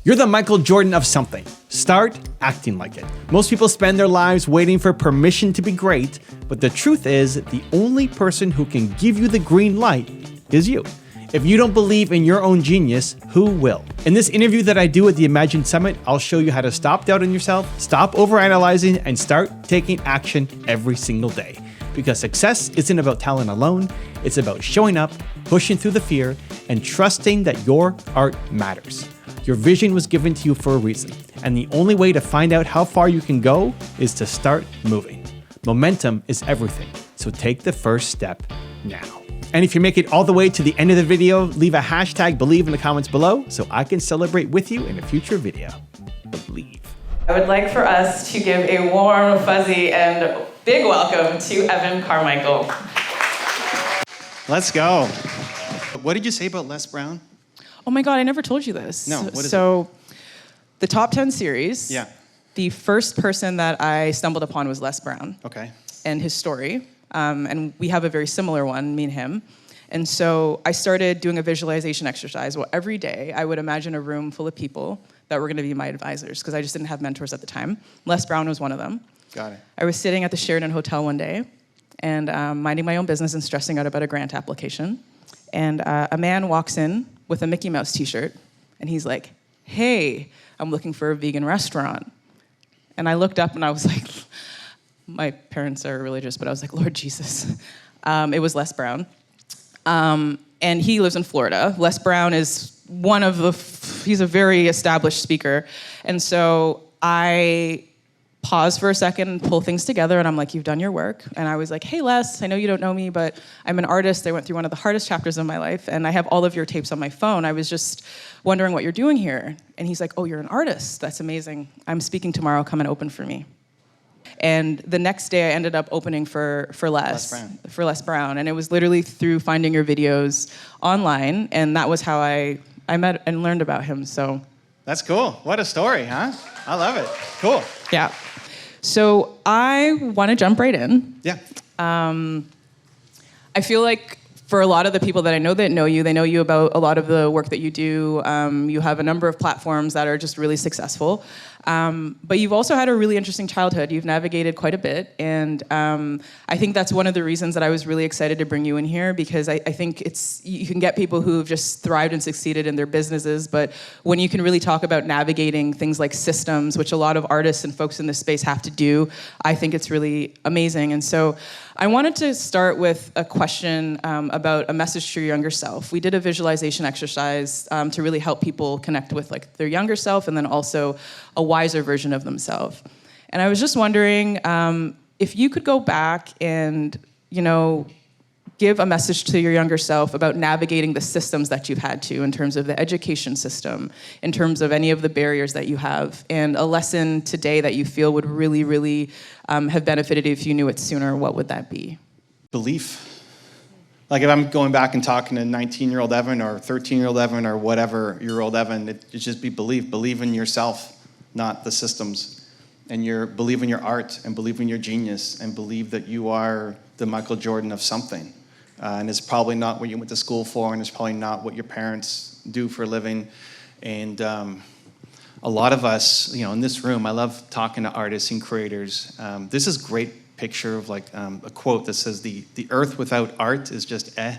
You're the Michael Jordan of something. Start acting like it. Most people spend their lives waiting for permission to be great, but the truth is, the only person who can give you the green light is you. If you don't believe in your own genius, who will? In this interview that I do at the Imagine Summit, I'll show you how to stop doubting yourself, stop overanalyzing, and start taking action every single day. Because success isn't about talent alone, it's about showing up, pushing through the fear, and trusting that your art matters. Your vision was given to you for a reason, and the only way to find out how far you can go is to start moving. Momentum is everything, so take the first step now. And if you make it all the way to the end of the video, leave a hashtag believe in the comments below so I can celebrate with you in a future video. Believe. I would like for us to give a warm, fuzzy, and big welcome to Evan Carmichael. Let's go. What did you say about Les Brown? Oh my God, I never told you this. No, what is it? The Top 10 series, Yeah. the first person that I stumbled upon was Les Brown. Okay. And his story. And we have a very similar one, me and him. And so I started doing a visualization exercise. Well, every day I would imagine a room full of people that were gonna be my advisors, because I just didn't have mentors at the time. Les Brown was one of them. Got it. I was sitting at the Sheraton Hotel one day and minding my own business and stressing out about a grant application. And a man walks in with a Mickey Mouse t-shirt, and he's like, "Hey, I'm looking for a vegan restaurant." And I looked up and I was like, my parents are religious, but I was like, Lord Jesus. It was Les Brown. And he lives in Florida. Les Brown is he's a very established speaker. And so I pause for a second and pull things together, and I'm like, "You've done your work." And I was like, "Hey Les, I know you don't know me, but I'm an artist. I went through one of the hardest chapters of my life, and I have all of your tapes on my phone. I was just wondering what you're doing here." And he's like, "Oh, you're an artist. That's amazing. I'm speaking tomorrow. Come and open for me." And the next day I ended up opening for Les Brown. And it was literally through finding your videos online, and that was how I met and learned about him. So That's cool. What a story, huh? I love it. Cool. yeah. So I want to jump right in. Yeah. I feel like for a lot of the people that I know that know you, they know you about a lot of the work that you do. You have a number of platforms that are just really successful. But you've also had a really interesting childhood. You've navigated quite a bit. And I think that's one of the reasons that I was really excited to bring you in here, because I think you can get people who've just thrived and succeeded in their businesses, but when you can really talk about navigating things like systems, which a lot of artists and folks in this space have to do, I think it's really amazing. And so I wanted to start with a question about a message to your younger self. We did a visualization exercise to really help people connect with like their younger self, and then also a wiser version of themselves. And I was just wondering if you could go back and, give a message to your younger self about navigating the systems that you've had to, in terms of the education system, in terms of any of the barriers that you have, and a lesson today that you feel would really, really have benefited if you knew it sooner, what would that be? Belief. Like if I'm going back and talking to 19-year-old Evan or 13-year-old Evan or whatever-year-old Evan, it'd just be belief. Believe in yourself, not the systems. And believe in your art, and believe in your genius, and believe that you are the Michael Jordan of something. And it's probably not what you went to school for, and it's probably not what your parents do for a living. And a lot of us, in this room, I love talking to artists and creators. This is a great picture of like a quote that says, the earth without art is just eh.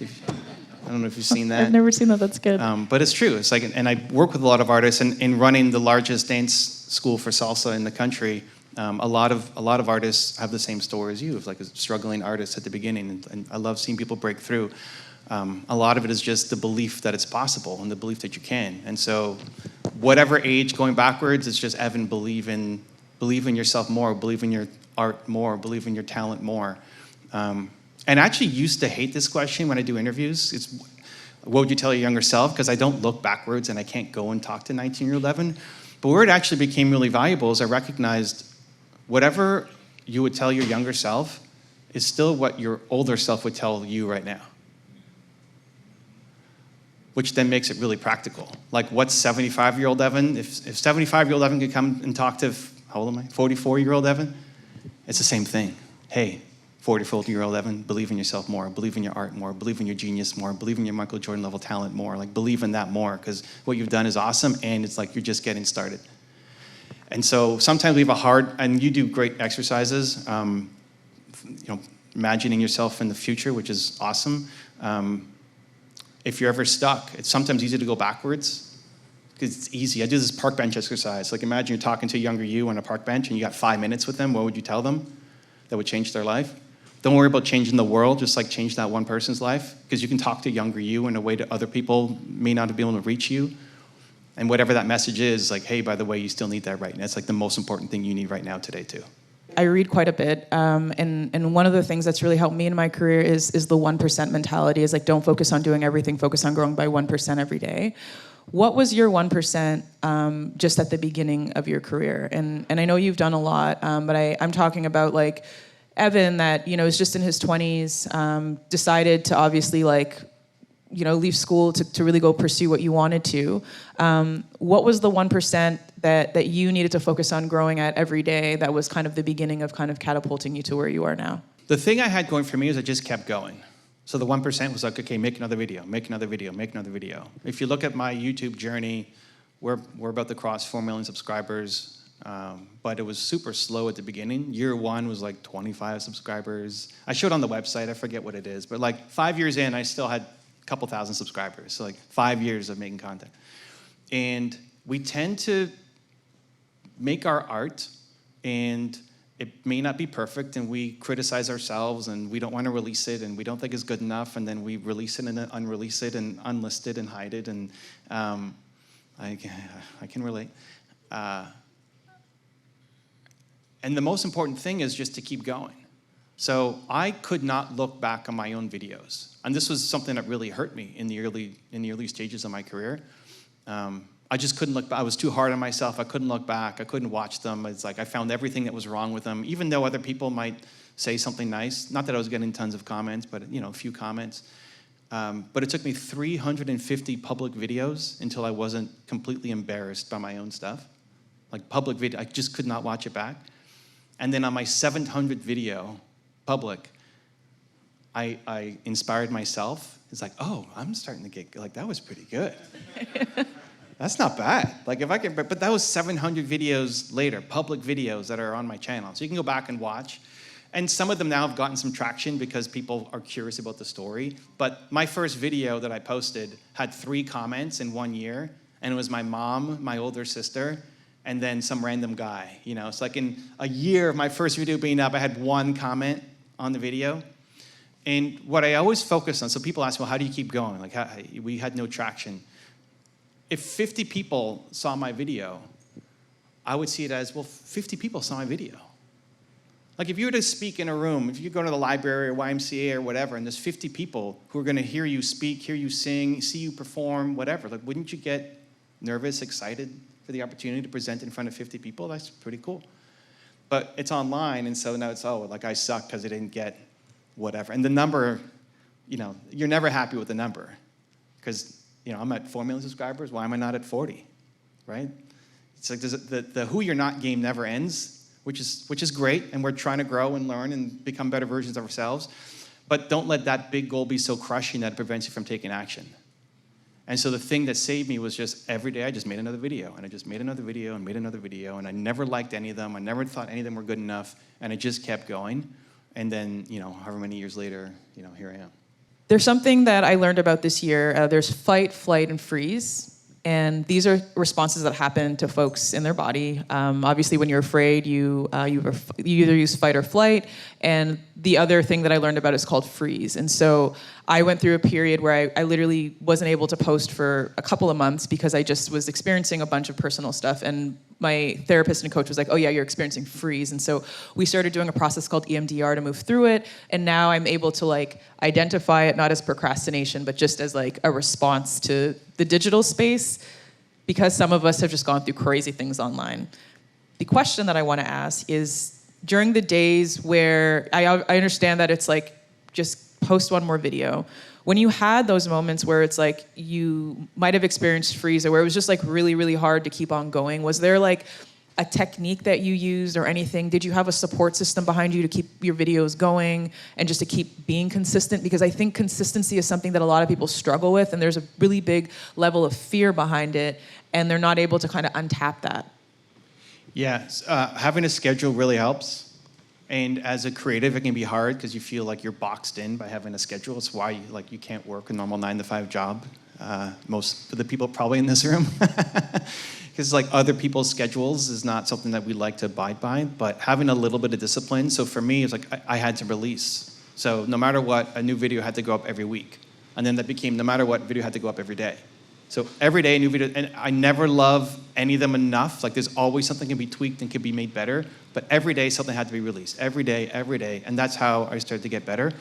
I don't know if you've seen that. I've never seen that. That's good. But it's true. It's like, and I work with a lot of artists, and in running the largest dance school for salsa in the country, a lot of artists have the same story as you, of like a struggling artist at the beginning, and I love seeing people break through. A lot of it is just the belief that it's possible and the belief that you can. And so, whatever age going backwards, it's just Evan, believe in yourself more, believe in your art more, believe in your talent more. And I actually used to hate this question when I do interviews. It's, what would you tell your younger self? Because I don't look backwards and I can't go and talk to 19-year-old Evan. But where it actually became really valuable is I recognized whatever you would tell your younger self is still what your older self would tell you right now. Which then makes it really practical. Like, what's 75-year-old Evan? If 75-year-old Evan could come and talk to, how old am I? 44-year-old Evan? It's the same thing. Hey, 40-year-old Evan, believe in yourself more, believe in your art more, believe in your genius more, believe in your Michael Jordan level talent more, like believe in that more, because what you've done is awesome, and it's like you're just getting started. And so sometimes we have a hard, and you do great exercises, imagining yourself in the future, which is awesome. If you're ever stuck, it's sometimes easy to go backwards, because it's easy. I do this park bench exercise. Like imagine you're talking to a younger you on a park bench, and you got 5 minutes with them. What would you tell them that would change their life? Don't worry about changing the world, just like change that one person's life, because you can talk to younger you in a way that other people may not be able to reach you. And whatever that message is, like, hey, by the way, you still need that right now. It's like the most important thing you need right now today, too. I read quite a bit, and one of the things that's really helped me in my career is the 1% mentality, is like, don't focus on doing everything, focus on growing by 1% every day. What was your 1% just at the beginning of your career? And I know you've done a lot, but I'm talking about like Evan that, is just in his 20s, decided to obviously leave school to really go pursue what you wanted to. What was the 1% that you needed to focus on growing at every day that was kind of the beginning of kind of catapulting you to where you are now? The thing I had going for me is I just kept going. So the 1% was like, okay, make another video, make another video, make another video. If you look at my YouTube journey, we're about to cross 4 million subscribers. But it was super slow at the beginning. Year 1 was like 25 subscribers. I showed on the website, I forget what it is, but like 5 years in, I still had a couple thousand subscribers. So like 5 years of making content. And we tend to make our art, and it may not be perfect, and we criticize ourselves, and we don't want to release it, and we don't think it's good enough, and then we release it and then unrelease it and unlist it and hide it, and I can relate. And the most important thing is just to keep going. So I could not look back on my own videos. And this was something that really hurt me in the early stages of my career. I just couldn't look back. I was too hard on myself. I couldn't look back. I couldn't watch them. It's like I found everything that was wrong with them, even though other people might say something nice. Not that I was getting tons of comments, but a few comments. But it took me 350 public videos until I wasn't completely embarrassed by my own stuff. Like public video, I just could not watch it back. And then on my 700th video, public, I inspired myself. It's like, oh, I'm starting to get, like, that was pretty good. That's not bad. Like, if I can, but that was 700 videos later, public videos that are on my channel. So you can go back and watch. And some of them now have gotten some traction because people are curious about the story. But my first video that I posted had 3 comments in 1 year. And it was my mom, my older sister, and then some random guy. It's like in a year of my first video being up, I had 1 comment on the video. And what I always focus on, so people ask, well, how do you keep going? Like, we had no traction. If 50 people saw my video, I would see it as, well, 50 people saw my video. Like if you were to speak in a room, if you go to the library or YMCA or whatever, and there's 50 people who are going to hear you speak, hear you sing, see you perform, whatever, like wouldn't you get nervous, excited for the opportunity to present in front of 50 people? That's pretty cool. But it's online, and so now it's, like I suck because I didn't get whatever. And the number, you're never happy with the number because, I'm at 4 million subscribers. Why am I not at 40, right? It's like the who you're not game never ends, which is great, and we're trying to grow and learn and become better versions of ourselves. But don't let that big goal be so crushing that it prevents you from taking action. And so the thing that saved me was just every day I just made another video, and I just made another video and made another video, and I never liked any of them. I never thought any of them were good enough, and I just kept going. And then, however many years later, here I am. There's something that I learned about this year. There's fight, flight, and freeze. And these are responses that happen to folks in their body. Obviously, when you're afraid, you either use fight or flight. And the other thing that I learned about is called freeze. And so I went through a period where I literally wasn't able to post for a couple of months because I just was experiencing a bunch of personal stuff. And my therapist and coach was like, oh yeah, you're experiencing freeze. And so we started doing a process called EMDR to move through it. And now I'm able to identify it not as procrastination, but just as a response to the digital space, because some of us have just gone through crazy things online. The question that I want to ask is, during the days where I understand that it's just post one more video, when you had those moments where it's you might have experienced freeze or where it was just really, really hard to keep on going, was there a technique that you used or anything? Did you have a support system behind you to keep your videos going and just to keep being consistent? Because I think consistency is something that a lot of people struggle with, and there's a really big level of fear behind it, and they're not able to kind of untap that. Yeah, having a schedule really helps. And as a creative, it can be hard because you feel like you're boxed in by having a schedule. It's why you can't work a normal 9-to-5 job. Most of the people probably in this room. Because like other people's schedules is not something that we like to abide by, but having a little bit of discipline. So for me, it's like I had to release. So no matter what, a new video had to go up every week. And then that became no matter what, video had to go up every day. So every day a new video, and I never love any of them enough. Like there's always something can be tweaked and can be made better, but every day something had to be released. Every day, and that's how I started to get better.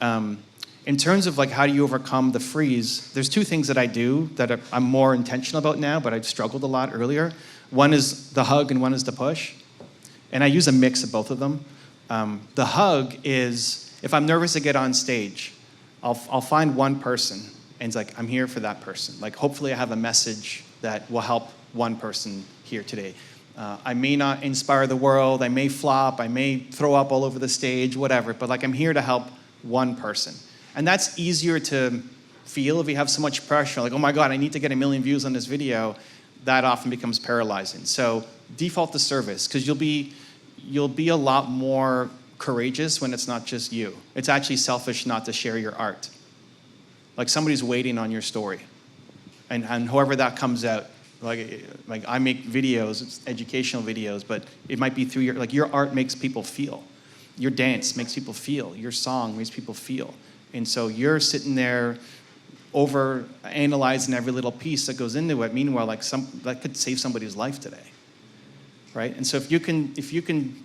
In terms of like how do you overcome the freeze, there's two things that I do that I'm more intentional about now, but I've struggled a lot earlier. One is the hug and one is the push. And I use a mix of both of them. The hug is, if I'm nervous to get on stage, I'll find one person and it's like, I'm here for that person. Like hopefully I have a message that will help one person here today. I may not inspire the world, I may flop, I may throw up all over the stage, whatever, but like I'm here to help one person. And that's easier to feel if you have so much pressure, like, oh my God, I need to get 1 million views on this video. That often becomes paralyzing. So default to service, because you'll be a lot more courageous when it's not just you. It's actually selfish not to share your art. Like somebody's waiting on your story. And however that comes out, like I make videos, it's educational videos, but it might be through your art makes people feel. Your dance makes people feel. Your song makes people feel. And so you're sitting there over analyzing every little piece that goes into it. Meanwhile, that could save somebody's life today, right? And so if you can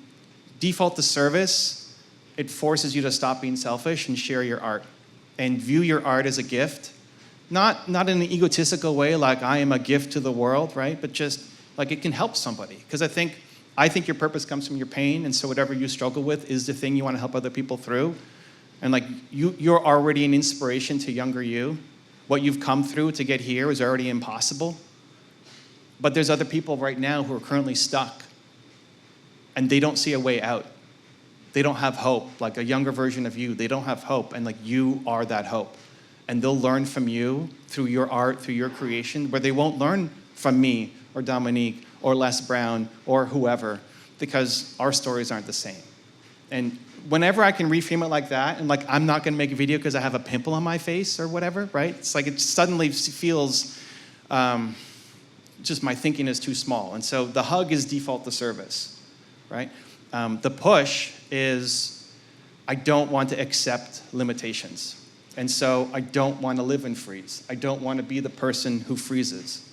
default to service, it forces you to stop being selfish and share your art and view your art as a gift, not in an egotistical way, like I am a gift to the world, right? But just like it can help somebody. Because I think your purpose comes from your pain, and so whatever you struggle with is the thing you want to help other people through. And like you're already an inspiration to younger you. What you've come through to get here is already impossible. But there's other people right now who are currently stuck and they don't see a way out. They don't have hope, like a younger version of you. They don't have hope, and like you are that hope. And they'll learn from you through your art, through your creation, where they won't learn from me or Dominique or Les Brown or whoever, because our stories aren't the same. And whenever I can reframe it like that, and like I'm not gonna make a video because I have a pimple on my face or whatever, right? It's like it suddenly feels, just my thinking is too small. And so the hug is default to service, right? The push is I don't want to accept limitations. And so I don't want to live in freeze. I don't want to be the person who freezes.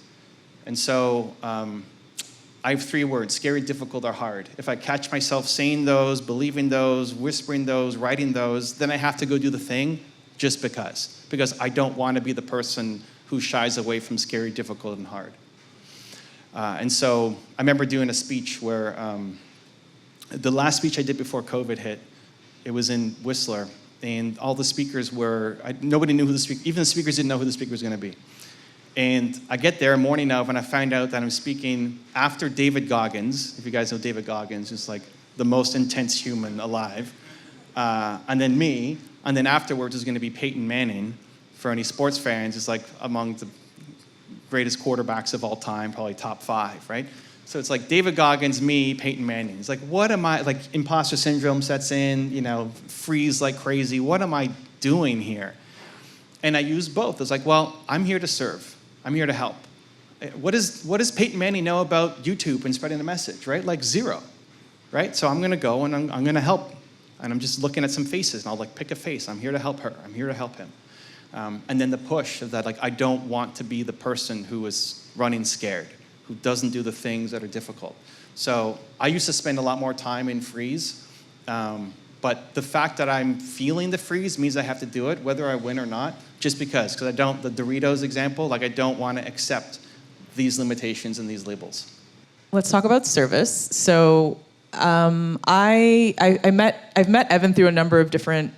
And so I have 3 words, scary, difficult, or hard. If I catch myself saying those, believing those, whispering those, writing those, then I have to go do the thing just because I don't want to be the person who shies away from scary, difficult, and hard. And so I remember doing a speech where the last speech I did before COVID hit, it was in Whistler, and all the speakers nobody knew who the speaker, even the speakers didn't know who the speaker was going to be. And I get there morning of, and I find out that I'm speaking after David Goggins. If you guys know David Goggins, who's like the most intense human alive. And then me, and then afterwards is going to be Peyton Manning. For any sports fans, is like among the greatest quarterbacks of all time, probably top 5, right? So it's like David Goggins, me, Peyton Manning. It's like, what am I, like imposter syndrome sets in, freeze like crazy. What am I doing here? And I use both. It's like, well, I'm here to serve. I'm here to help. What does Peyton Manning know about YouTube and spreading the message, right? Like 0, right? So I'm going to go and I'm going to help. And I'm just looking at some faces, and I'll like pick a face. I'm here to help her. I'm here to help him. And then the push of that, like, I don't want to be the person who is running scared, who doesn't do the things that are difficult. So I used to spend a lot more time in freeze. But the fact that I'm feeling the freeze means I have to do it, whether I win or not, just because I don't, the Doritos example, like I don't want to accept these limitations and these labels. Let's talk about service. So I've met Evan through a number of different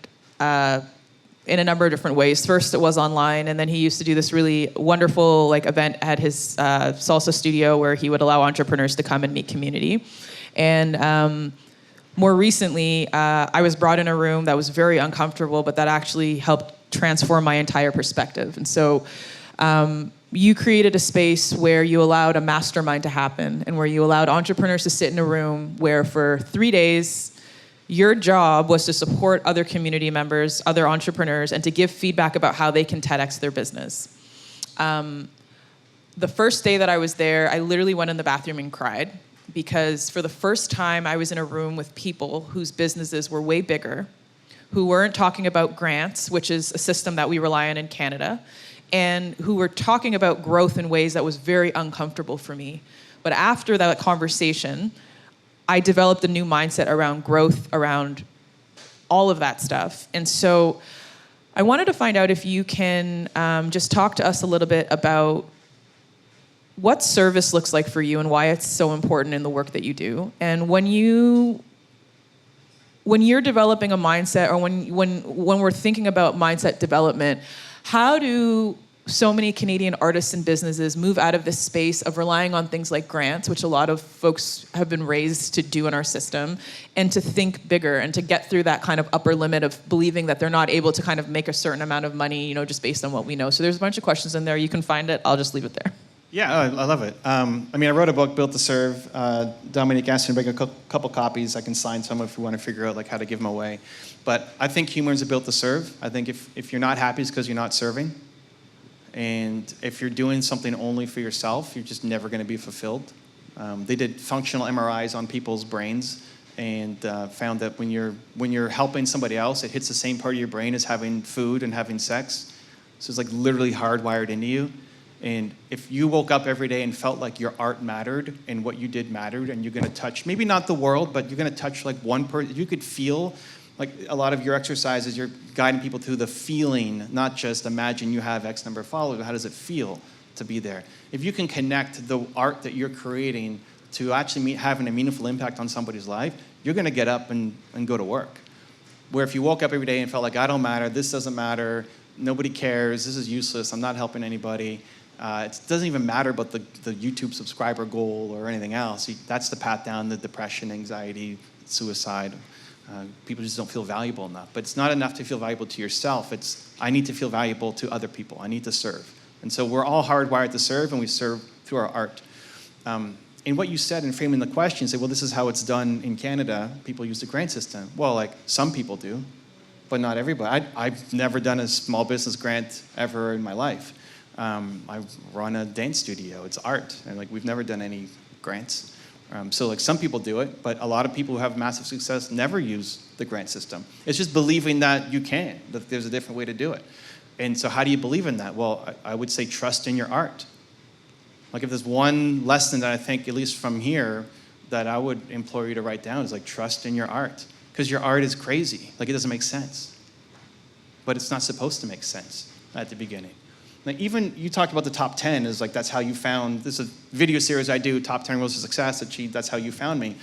in a number of different ways. First, it was online, and then he used to do this really wonderful like event at his salsa studio where he would allow entrepreneurs to come and meet community. And more recently, I was brought in a room that was very uncomfortable, but that actually helped transform my entire perspective. And so you created a space where you allowed a mastermind to happen and where you allowed entrepreneurs to sit in a room where for 3 days, your job was to support other community members, other entrepreneurs, and to give feedback about how they can TEDx their business. The first day that I was there, I literally went in the bathroom and cried because for the first time, I was in a room with people whose businesses were way bigger, who weren't talking about grants, which is a system that we rely on in Canada, and who were talking about growth in ways that was very uncomfortable for me. But after that conversation, I developed a new mindset around growth, around all of that stuff. And so I wanted to find out if you can just talk to us a little bit about what service looks like for you and why it's so important in the work that you do. And when you're developing a mindset, or when we're thinking about mindset development, how do so many Canadian artists and businesses move out of this space of relying on things like grants, which a lot of folks have been raised to do in our system, and to think bigger and to get through that kind of upper limit of believing that they're not able to kind of make a certain amount of money, just based on what we know. So there's a bunch of questions in there. You can find it. I'll just leave it there. Yeah, I love it. I wrote a book, Built to Serve. Dominique asked me to bring a couple copies. I can sign some if we want to figure out how to give them away. But I think humans are built to serve. I think if you're not happy, it's because you're not serving. And if you're doing something only for yourself, you're just never going to be fulfilled. They did functional MRIs on people's brains and found that when you're helping somebody else, it hits the same part of your brain as having food and having sex. So it's literally hardwired into you. And if you woke up every day and felt like your art mattered and what you did mattered, and you're going to touch, maybe not the world, but you're going to touch one person, you could feel a lot of your exercises, you're guiding people through the feeling, not just imagine you have X number of followers, but how does it feel to be there? If you can connect the art that you're creating to actually having a meaningful impact on somebody's life, you're going to get up and go to work. Where if you woke up every day and felt like, I don't matter, this doesn't matter, nobody cares, this is useless, I'm not helping anybody, it doesn't even matter about the YouTube subscriber goal or anything else. That's the path down the depression, anxiety, suicide. People just don't feel valuable enough. But it's not enough to feel valuable to yourself. It's, I need to feel valuable to other people. I need to serve. And so we're all hardwired to serve, and we serve through our art. And what you said in framing the question, say, well, this is how it's done in Canada. People use the grant system. Well, some people do, but not everybody. I've never done a small business grant ever in my life. I run a dance studio. It's art. And we've never done any grants. So some people do it, but a lot of people who have massive success never use the grant system. It's just believing that you can, that there's a different way to do it. And so how do you believe in that? Well, I would say trust in your art. If there's one lesson that I think, at least from here, that I would implore you to write down is trust in your art. Because your art is crazy. It doesn't make sense. But it's not supposed to make sense at the beginning. Even you talked about the top 10 is that's how you found, this is a video series I do, top 10 rules of success, that's how you found me.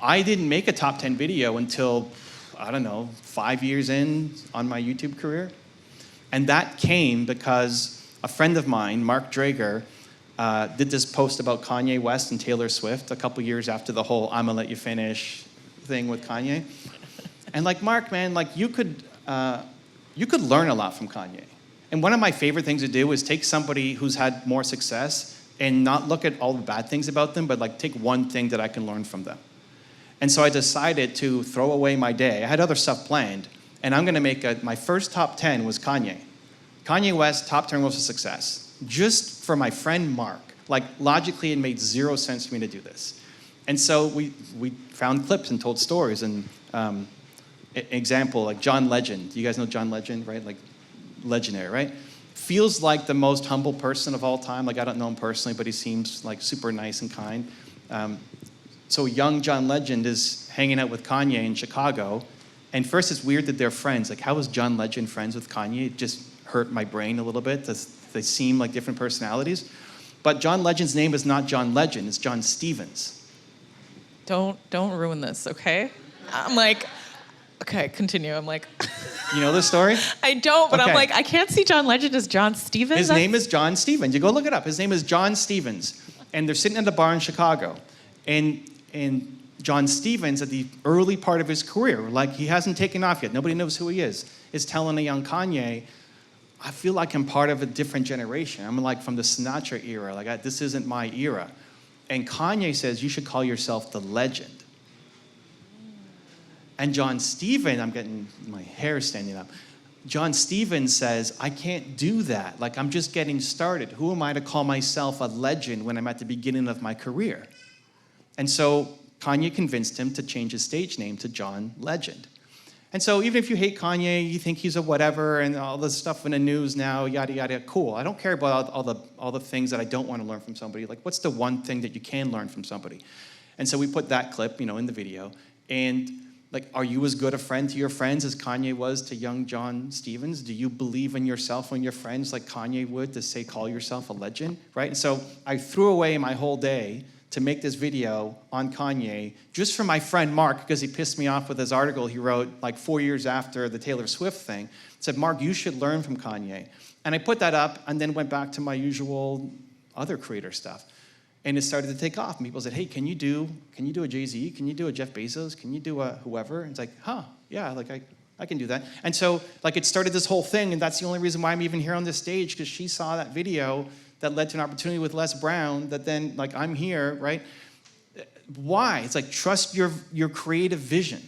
I didn't make a top 10 video until, 5 years in on my YouTube career. And that came because a friend of mine, Mark Drager, did this post about Kanye West and Taylor Swift a couple years after the whole I'm gonna let you finish thing with Kanye. And Mark, man, you could learn a lot from Kanye. And one of my favorite things to do is take somebody who's had more success and not look at all the bad things about them, but take one thing that I can learn from them. And so I decided to throw away my day. I had other stuff planned, and I'm gonna make my first top 10 was Kanye. Kanye West, top 10 rules of success. Just for my friend Mark. Logically, it made zero sense for me to do this. And so we found clips and told stories. And example, John Legend. You guys know John Legend, right? Legendary, right? Feels like the most humble person of all time. I don't know him personally, but he seems super nice and kind. So young John Legend is hanging out with Kanye in Chicago. And first it's weird that they're friends. How is John Legend friends with Kanye? It just hurt my brain a little bit. They seem like different personalities. But John Legend's name is not John Legend, it's John Stevens. Don't ruin this, okay? Okay, continue. I'm like, You know this story? I don't, but I'm Okay. like, I can't see John Legend as John Stevens. His name is John Stevens. You go look it up. His name is John Stevens. And they're sitting at a bar in Chicago. And John Stevens, at the early part of his career, like he hasn't taken off yet, nobody knows who he is telling a young Kanye, I feel like I'm part of a different generation. I'm like from the Sinatra era. Like this isn't my era. And Kanye says, you should call yourself the legend. And John Stevens, I'm getting my hair standing up. John Stevens says, I can't do that. Like, I'm just getting started. Who am I to call myself a legend when I'm at the beginning of my career? And so Kanye convinced him to change his stage name to John Legend. And so even if you hate Kanye, you think he's a whatever, and all the stuff in the news now, yada, yada, cool. I don't care about all the things that I don't want to learn from somebody. Like, what's the one thing that you can learn from somebody? And so we put that clip, in the video. And like, are you as good a friend to your friends as Kanye was to young John Stevens? Do you believe in yourself and your friends like Kanye would to say, call yourself a legend, right? And so I threw away my whole day to make this video on Kanye just for my friend Mark, because he pissed me off with his article he wrote like 4 years after the Taylor Swift thing. It said, Mark, you should learn from Kanye. And I put that up and then went back to my usual other creator stuff. And it started to take off. And people said, hey, can you do a Jay-Z? Can you do a Jeff Bezos? Can you do a whoever? And it's like, yeah, like I can do that. And so like it started this whole thing, and that's the only reason why I'm even here on this stage, because she saw that video that led to an opportunity with Les Brown that then like I'm here, right? Why? It's like trust your creative vision.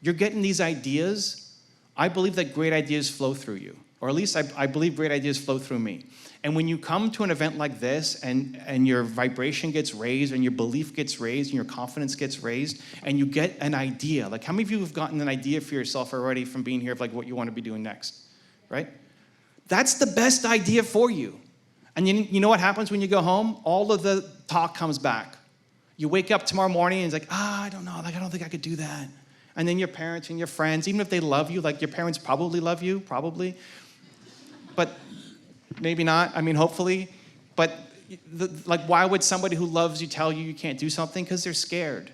You're getting these ideas. I believe that great ideas flow through you, or at least I believe great ideas flow through me. And when you come to an event like this and your vibration gets raised and your belief gets raised and your confidence gets raised and you get an idea, like how many of you have gotten an idea for yourself already from being here of like what you want to be doing next, right? That's the best idea for you. And you know what happens when you go home? All of the talk comes back. You wake up tomorrow morning and it's like, I don't know, like I don't think I could do that. And then your parents and your friends, even if they love you, like your parents probably love you, probably, but maybe not, I mean, hopefully. But like, why would somebody who loves you tell you can't do something? Because they're scared.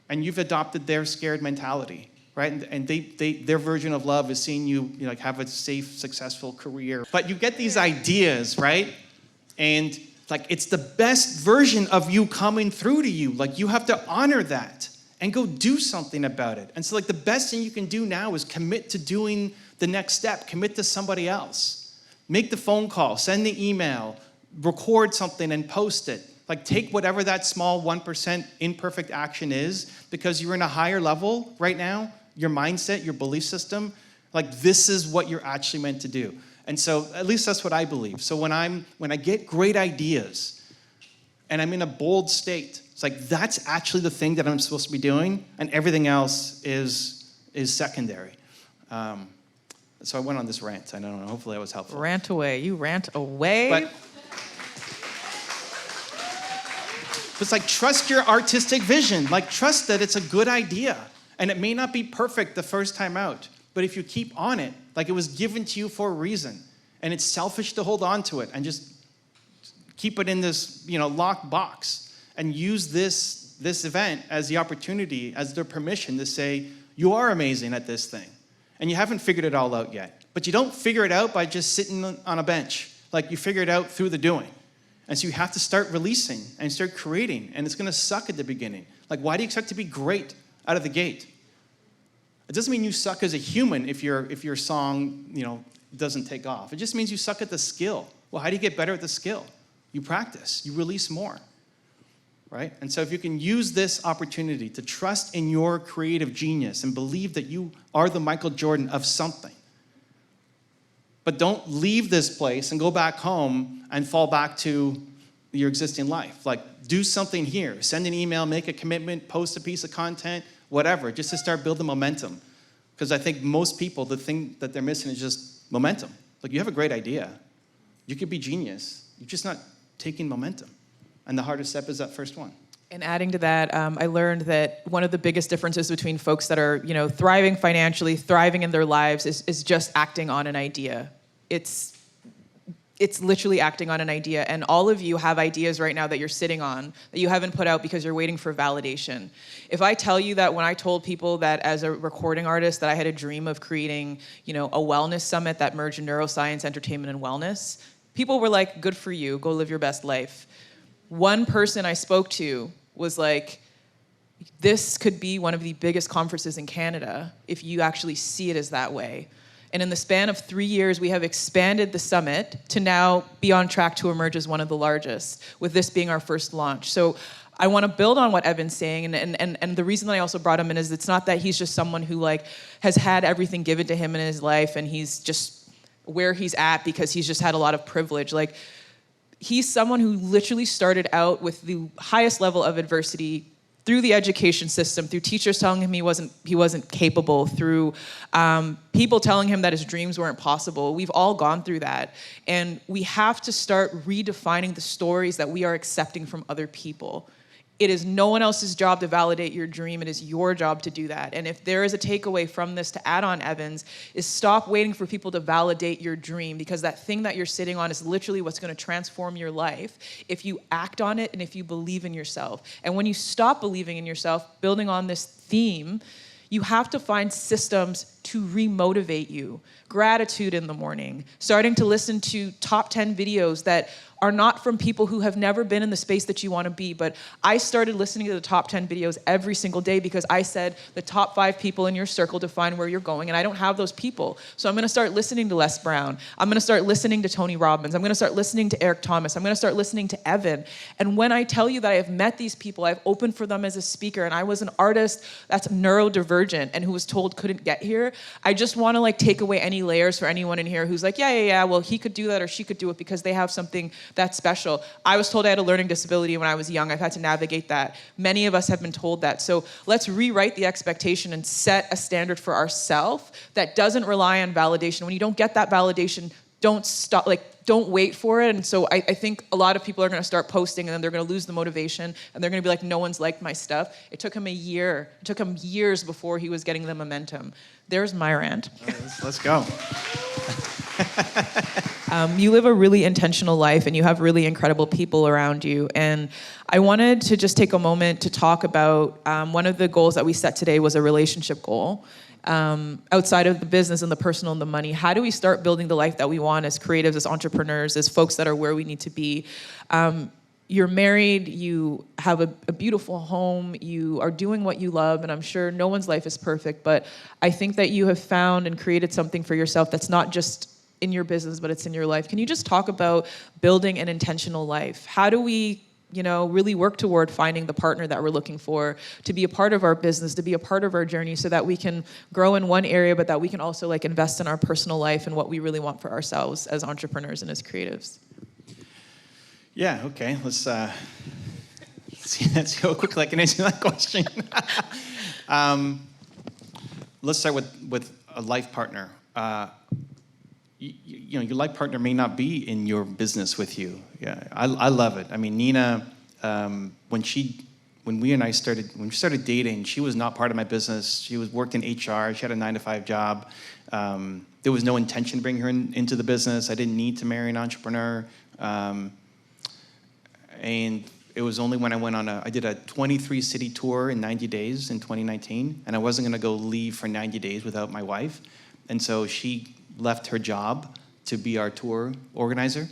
And you've adopted their scared mentality, right? And their version of love is seeing you like have a safe, successful career. But you get these ideas, right? And like, it's the best version of you coming through to you. Like, you have to honor that and go do something about it. And so like the best thing you can do now is commit to doing the next step, commit to somebody else. Make the phone call, send the email, record something and post it. Like take whatever that small 1% imperfect action is, because you're in a higher level right now, your mindset, your belief system, like this is what you're actually meant to do. And so at least that's what I believe. So when I get great ideas and I'm in a bold state, it's like that's actually the thing that I'm supposed to be doing, and everything else is secondary. So I went on this rant. I don't know. Hopefully that was helpful. Rant away. You rant away. But it's like trust your artistic vision. Like trust that it's a good idea. And it may not be perfect the first time out. But if you keep on it, like it was given to you for a reason. And it's selfish to hold on to it and just keep it in this locked box. And use this event as the opportunity, as their permission to say, you are amazing at this thing. And you haven't figured it all out yet. But you don't figure it out by just sitting on a bench. Like you figure it out through the doing. And so you have to start releasing and start creating. And it's going to suck at the beginning. Like, why do you expect to be great out of the gate? It doesn't mean you suck as a human if your song, doesn't take off. It just means you suck at the skill. Well, how do you get better at the skill? You practice. You release more. Right? And so if you can use this opportunity to trust in your creative genius and believe that you are the Michael Jordan of something, but don't leave this place and go back home and fall back to your existing life. Like, do something here. Send an email, make a commitment, post a piece of content, whatever, just to start building momentum. Because I think most people, the thing that they're missing is just momentum. Like, you have a great idea. You could be genius. You're just not taking momentum. And the hardest step is that first one. And adding to that, I learned that one of the biggest differences between folks that are, thriving financially, thriving in their lives, is just acting on an idea. It's it's literally acting on an idea. And all of you have ideas right now that you're sitting on that you haven't put out because you're waiting for validation. If I tell you that when I told people that as a recording artist that I had a dream of creating, a wellness summit that merged neuroscience, entertainment, and wellness, people were like, good for you, go live your best life. One person I spoke to was like, this could be one of the biggest conferences in Canada if you actually see it as that way. And in the span of 3 years, we have expanded the summit to now be on track to emerge as one of the largest, with this being our first launch. So I want to build on what Evan's saying, and the reason that I also brought him in is it's not that he's just someone who has had everything given to him in his life and he's just where he's at because he's just had a lot of privilege. He's someone who literally started out with the highest level of adversity through the education system, through teachers telling him he wasn't capable, through people telling him that his dreams weren't possible. We've all gone through that. And we have to start redefining the stories that we are accepting from other people. It is no one else's job to validate your dream. It is your job to do that. And if there is a takeaway from this to add on, Evans, is stop waiting for people to validate your dream, because that thing that you're sitting on is literally what's going to transform your life if you act on it and if you believe in yourself. And when you stop believing in yourself, building on this theme, you have to find systems to remotivate you. Gratitude in the morning, starting to listen to top 10 videos that are not from people who have never been in the space that you want to be. But I started listening to the top 10 videos every single day because I said the top 5 people in your circle define where you're going, and I don't have those people. So I'm going to start listening to Les Brown. I'm going to start listening to Tony Robbins. I'm going to start listening to Eric Thomas. I'm going to start listening to Evan. And when I tell you that I have met these people, I've opened for them as a speaker, and I was an artist that's neurodivergent and who was told couldn't get here, I just want to take away any layers for anyone in here who's like, yeah, well, he could do that or she could do it because they have something that's special. I was told I had a learning disability when I was young. I've had to navigate that. Many of us have been told that. So let's rewrite the expectation and set a standard for ourselves that doesn't rely on validation. When you don't get that validation, don't stop, don't wait for it. And so I think a lot of people are going to start posting and then they're going to lose the motivation and they're going to be like, no one's liked my stuff. It took him a year. It took him years before he was getting the momentum. There's my rant. Let's go. You live a really intentional life and you have really incredible people around you. And I wanted to just take a moment to talk about one of the goals that we set today was a relationship goal. Outside of the business and the personal and the money, how do we start building the life that we want as creatives, as entrepreneurs, as folks that are where we need to be? You're married, you have a beautiful home, you are doing what you love, and I'm sure no one's life is perfect, but I think that you have found and created something for yourself that's not just in your business, but it's in your life. Can you just talk about building an intentional life? How do we really work toward finding the partner that we're looking for to be a part of our business, to be a part of our journey so that we can grow in one area, but that we can also invest in our personal life and what we really want for ourselves as entrepreneurs and as creatives? Yeah, okay, let's see how quickly I can answer that question. Let's start with a life partner. Your life partner may not be in your business with you. Yeah, I love it. I mean, Nina, when we started dating, she was not part of my business. She worked in HR. She had a 9-to-5 job. There was no intention to bring her into the business. I didn't need to marry an entrepreneur. And it was only when I did a 23-city tour in 90 days in 2019, and I wasn't going to go leave for 90 days without my wife. And so she left her job to be our tour organizer.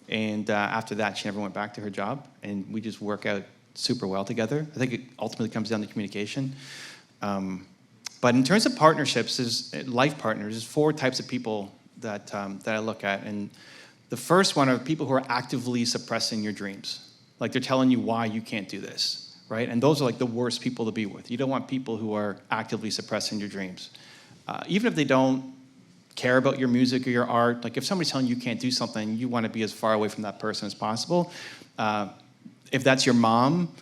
And after that, she never went back to her job. And we just work out super well together. I think it ultimately comes down to communication. But in terms of partnerships, life partners, there's 4 types of people that I look at. And the first one are people who are actively suppressing your dreams. They're telling you why you can't do this, right? And those are the worst people to be with. You don't want people who are actively suppressing your dreams. Even if they don't care about your music or your art, if somebody's telling you can't do something, you want to be as far away from that person as possible. If that's your mom,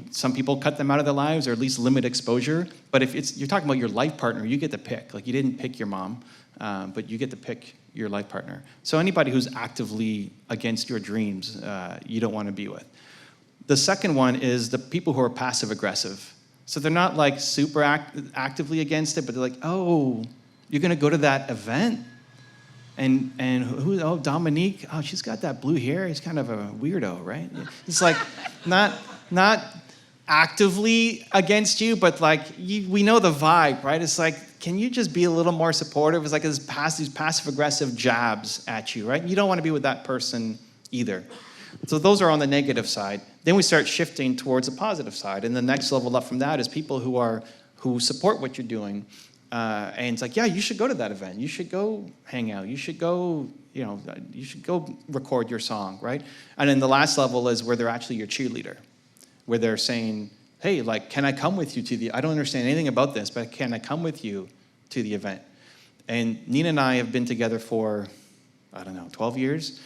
some people cut them out of their lives or at least limit exposure. But if you're talking about your life partner, you get to pick. You didn't pick your mom, but you get to pick your life partner. So anybody who's actively against your dreams, you don't want to be with. The second one is the people who are passive aggressive. So they're not super actively against it, but they're like, oh, you're going to go to that event? And who? Oh, Dominique. Oh, she's got that blue hair. He's kind of a weirdo, right? It's like not actively against you, but like we know the vibe, right? It's like, can you just be a little more supportive? It's like these passive aggressive jabs at you, right? You don't want to be with that person either. So those are on the negative side. Then we start shifting towards the positive side, and the next level up from that is people who support what you're doing. And it's like, yeah, you should go to that event. You should go hang out. You should go, you should go record your song, right? And then the last level is where they're actually your cheerleader, where they're saying, hey, like, can I come with you I don't understand anything about this, but can I come with you to the event? And Nina and I have been together for, 12 years.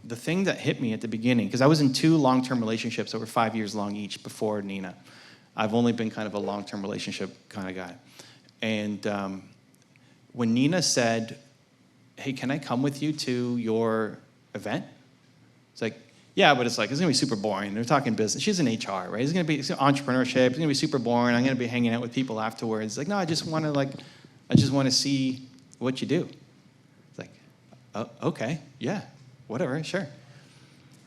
The thing that hit me at the beginning, because I was in 2 long-term relationships that were 5 years long each before Nina. I've only been kind of a long-term relationship kind of guy. And when Nina said, hey, can I come with you to your event? It's like, yeah, but it's going to be super boring. They're talking business. She's in HR, right? It's entrepreneurship. It's going to be super boring. I'm going to be hanging out with people afterwards. It's like, no, I just want to see what you do. It's like, oh, okay, yeah, whatever, sure.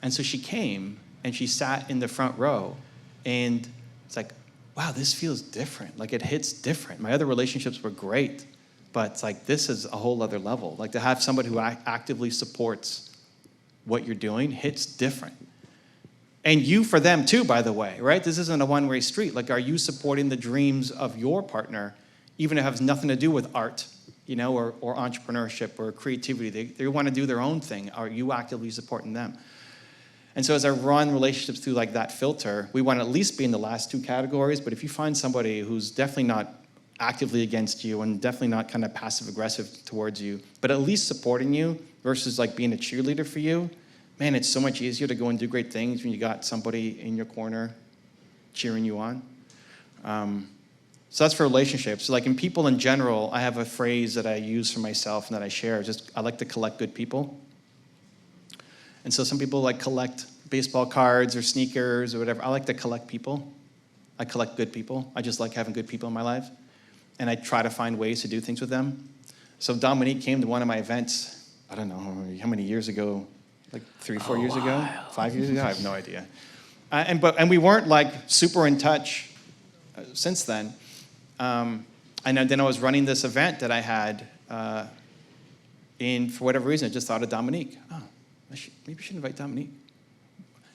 And so she came, and she sat in the front row, and it's like, wow, this feels different. Like, it hits different. My other relationships were great, but it's like, this is a whole other level. Like, to have somebody who actively supports what you're doing hits different. And you for them too, by the way, right? This isn't a one-way street. Like, are you supporting the dreams of your partner, even if it has nothing to do with art, or entrepreneurship or creativity? They want to do their own thing. Are you actively supporting them? And so as I run relationships through like that filter, we want to at least be in the last 2 categories. But if you find somebody who's definitely not actively against you and definitely not kind of passive aggressive towards you, but at least supporting you versus like being a cheerleader for you, man, it's so much easier to go and do great things when you got somebody in your corner cheering you on. So that's for relationships. So like in people in general, I have a phrase that I use for myself and that I share. I like to collect good people. And so some people like collect baseball cards or sneakers or whatever. I like to collect people. I collect good people. I just like having good people in my life. And I try to find ways to do things with them. So Dominique came to one of my events, I don't know how many years ago, like 3 or 4 years ago, 5 years ago, I have no idea. And we weren't like super in touch since then. And then I was running this event that I had, for whatever reason, I just thought of Dominique. Oh, maybe I should invite Dominique.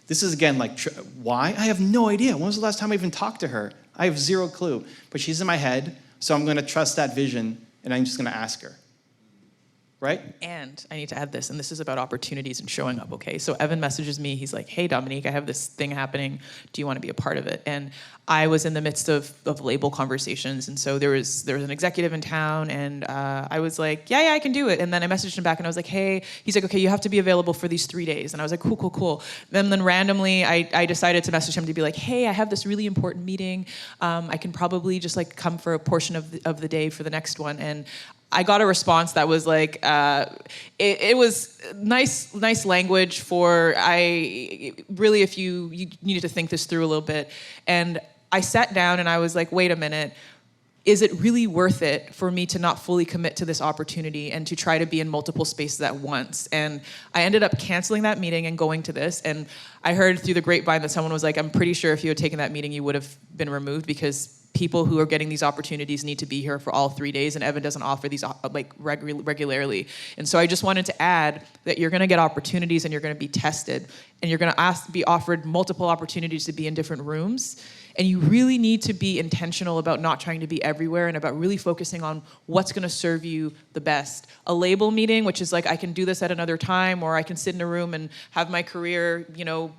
This is again like, why? I have no idea. When was the last time I even talked to her? I have 0 clue. But she's in my head, so I'm going to trust that vision, and I'm just going to ask her. Right? And I need to add this, and this is about opportunities and showing up, okay? So Evan messages me. He's like, hey, Dominique, I have this thing happening. Do you want to be a part of it? And I was in the midst of label conversations, and so there was an executive in town, and I was like, yeah, I can do it. And then I messaged him back, and I was like, hey. He's like, okay, you have to be available for these 3 days. And I was like, cool. Then randomly, I decided to message him to be like, hey, I have this really important meeting. I can probably just like come for a portion of the day for the next one. And I got a response that was like, it was nice language for, if you needed to think this through a little bit. And I sat down and I was like, wait a minute, is it really worth it for me to not fully commit to this opportunity and to try to be in multiple spaces at once? And I ended up canceling that meeting and going to this. And I heard through the grapevine that someone was like, I'm pretty sure if you had taken that meeting, you would have been removed because people who are getting these opportunities need to be here for all 3 days, and Evan doesn't offer these regularly. And so I just wanted to add that you're going to get opportunities and you're going to be tested, and you're going to be offered multiple opportunities to be in different rooms. And you really need to be intentional about not trying to be everywhere and about really focusing on what's going to serve you the best. A label meeting, which is like, I can do this at another time, or I can sit in a room and have my career,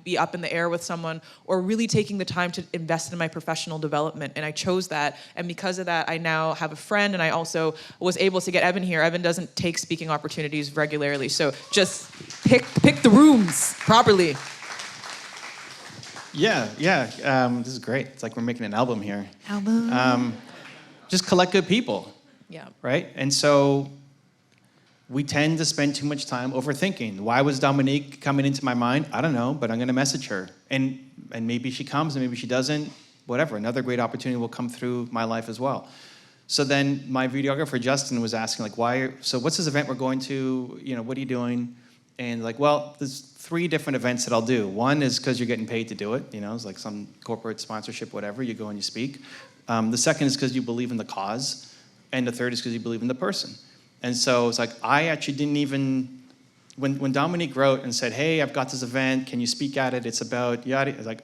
be up in the air with someone, or really taking the time to invest in my professional development. And I chose that. And because of that, I now have a friend, and I also was able to get Evan here. Evan doesn't take speaking opportunities regularly. So just pick the rooms properly. Yeah. This is great. It's like we're making an album here. Album. Just collect good people. Yeah. Right? And so we tend to spend too much time overthinking. Why was Dominique coming into my mind? I don't know, but I'm going to message her. And maybe she comes, and maybe she doesn't. Whatever. Another great opportunity will come through my life as well. So then my videographer, Justin, was asking, like, so what's this event we're going to? You know, what are you doing? And like, well, there's 3 different events that I'll do. One is because you're getting paid to do it. You know, it's like some corporate sponsorship, whatever. You go and you speak. The second is because you believe in the cause. And the third is because you believe in the person. And so it's like, I actually didn't even, when Dominique wrote and said, hey, I've got this event, can you speak at it? It's about yada. I was like,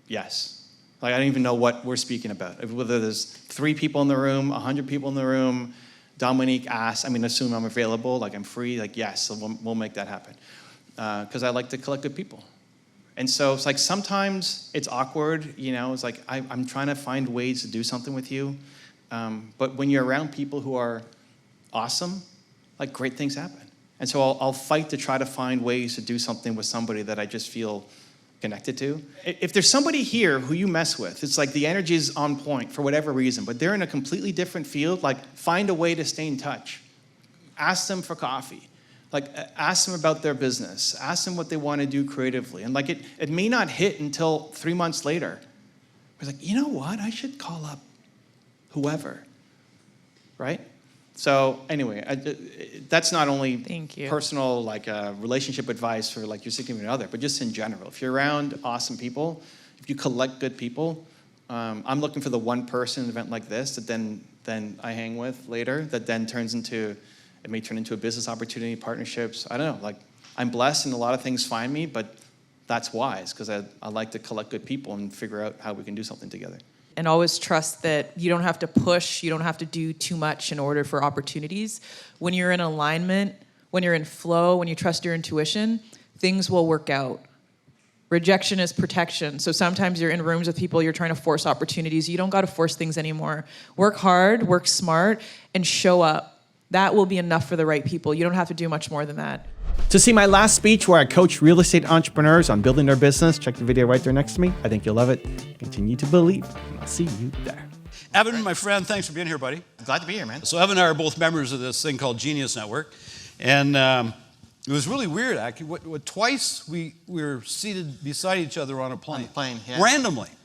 yes. Like, I don't even know what we're speaking about. Whether there's 3 people in the room, 100 people in the room, Dominique asked, assume I'm available, like I'm free, like yes, so we'll make that happen. Because I like to collect good people. And so it's like sometimes it's awkward, you know, it's like I'm trying to find ways to do something with you. But when you're around people who are awesome, like great things happen. And so I'll fight to try to find ways to do something with somebody that I just feel connected to. If there's somebody here who you mess with, it's like the energy is on point for whatever reason, but they're in a completely different field, like find a way to stay in touch. Ask them for coffee. Like ask them about their business. Ask them what they want to do creatively. And like it may not hit until 3 months later. It's like, you know what? I should call up whoever, right? So anyway, that's not only personal like relationship advice for like your significant other, but just in general. If you're around awesome people, if you collect good people, I'm looking for the one person in an event like this that then I hang with later, that then it may turn into a business opportunity, partnerships. I don't know. Like I'm blessed and a lot of things find me, but that's wise because I like to collect good people and figure out how we can do something together. And always trust that you don't have to push, you don't have to do too much in order for opportunities. When you're in alignment, when you're in flow, when you trust your intuition, things will work out. Rejection is protection. So sometimes you're in rooms with people, you're trying to force opportunities. You don't got to force things anymore. Work hard, work smart, and show up. That will be enough for the right people. You don't have to do much more than that. To see my last speech where I coach real estate entrepreneurs on building their business, check the video right there next to me. I think you'll love it. Continue to believe, and I'll see you there. Evan, my friend, thanks for being here, buddy. Glad to be here, man. So Evan and I are both members of this thing called Genius Network. And it was really weird, actually. Twice we were seated beside each other on a plane. On the plane, yeah. Randomly.